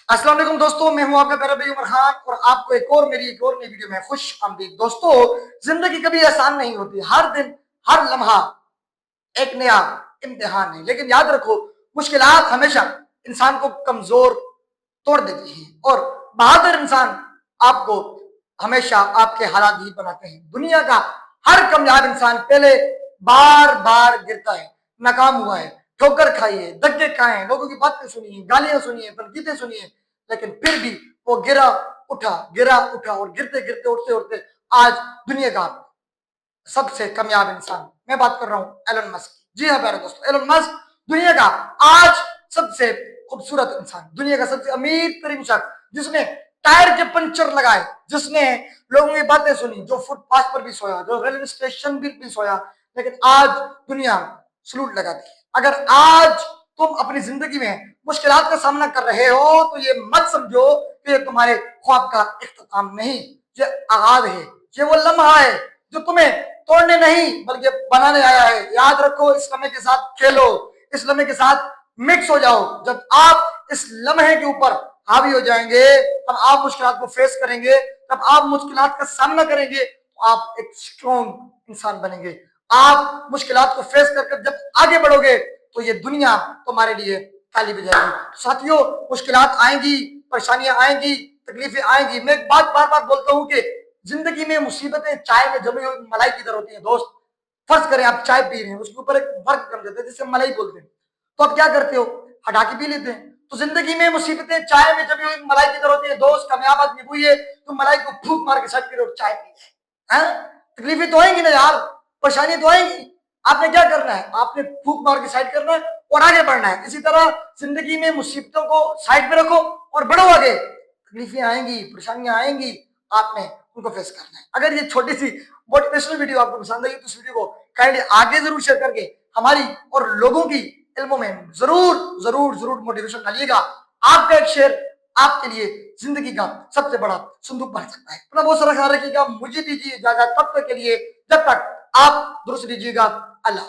अस्सलाम वालेकुम दोस्तों, मैं हूं आपका प्यारा भाई उमर खान और आपको एक और नई वीडियो में खुश आमदीद। दोस्तों, जिंदगी कभी आसान नहीं होती। हर दिन, हर लम्हा एक नया इम्तिहान है। लेकिन याद रखो, मुश्किलात हमेशा इंसान को कमजोर तोड़ देती हैं और बहादुर इंसान आपको हमेशा आपके हालात ही बनाते हैं। दुनिया का हर कामयाब इंसान पहले बार बार गिरता है, नाकाम हुआ है, ठोकर खाई है, धक्के खाए हैं, लोगों की बातें सुनी है, गालियां सुनी है, तनकीदें सुनी है, लेकिन फिर भी वो गिरा उठा और गिरते गिरते उठते उठते आज दुनिया का सबसे कामयाब इंसान, मैं बात कर रहा हूं एलन मस्क की। जी हाँ प्यारे दोस्तों, एलन मस्क दुनिया का आज सबसे खूबसूरत इंसान, दुनिया का सबसे अमीर तरीन शख्स, जिसने टायर के पंचर लगाए, जिसने लोगों की बातें सुनी, जो फुटपाथ पर भी सोया, जो रेलवे स्टेशन भी सोया, लेकिन आज दुनिया सलूट लगाती है। अगर आज तुम अपनी जिंदगी में मुश्किलात का सामना कर रहे हो तो ये मत समझो कि ये तुम्हारे ख्वाब का इख्तिताम नहीं, ये आगाज है, ये वो लम्हा है जो तुम्हें तोड़ने नहीं बल्कि बनाने आया है। याद रखो, इस लम्हे के साथ खेलो, इस लम्हे के साथ मिक्स हो जाओ। जब आप इस लम्हे के ऊपर हावी हो जाएंगे, तब आप मुश्किलात को फेस करेंगे, तब आप मुश्किलात का सामना करेंगे, तो आप एक स्ट्रॉन्ग इंसान बनेंगे। आप मुश्किलात को फेस करके जब आगे बढ़ोगे तो ये दुनिया तुम्हारे लिए ताली बजाएगी। साथियों, मुश्किलात आएंगी, परेशानियां आएंगी, तकलीफें आएंगी। मैं एक बात बार बार बोलता हूँ कि जिंदगी में मुसीबतें चाय में जमी हुई मलाई की तरह होती है। दोस्त, फर्ज करें आप चाय पी रहे हैं, उसके ऊपर एक वर्क कर देते हैं जिसे मलाई बोलते हैं, तो आप क्या करते हो? हटा के पी लेते हैं। तो जिंदगी में मुसीबतें चाय में जमी हुई मलाई की तरह होती है। दोस्त, कामयाब आदमी वही है तो मलाई को फूंक मार के साइड करो, चाय पी है। तकलीफें तो आएंगी ना यार, परेशानी तो आएंगी। आपने क्या करना है? आपने फूंक मार के साइड करना है और आगे बढ़ना है। इसी तरह जिंदगी में मुसीबतों को साइड पे रखो और बढ़ो आगे। तकलीफें आएंगी, परेशानियां आएंगी, आपने उनको फेस करना है। अगर ये छोटी सी मोटिवेशनल वीडियो आपको पसंद आई तो इस वीडियो को काइंडली आगे जरूर शेयर करके हमारी और लोगों की इल्मों में जरूर जरूर जरूर मोटिवेशन डालिएगा। आपका एक शेयर आपके लिए जिंदगी का सबसे बड़ा संदूक बन सकता है। अपना बहुत सारा ख्याल रखिएगा। मुझे दीजिए इजाजत तब तक के लिए, जब तक आप दुरुस्त दीजिएगा। अल्लाह।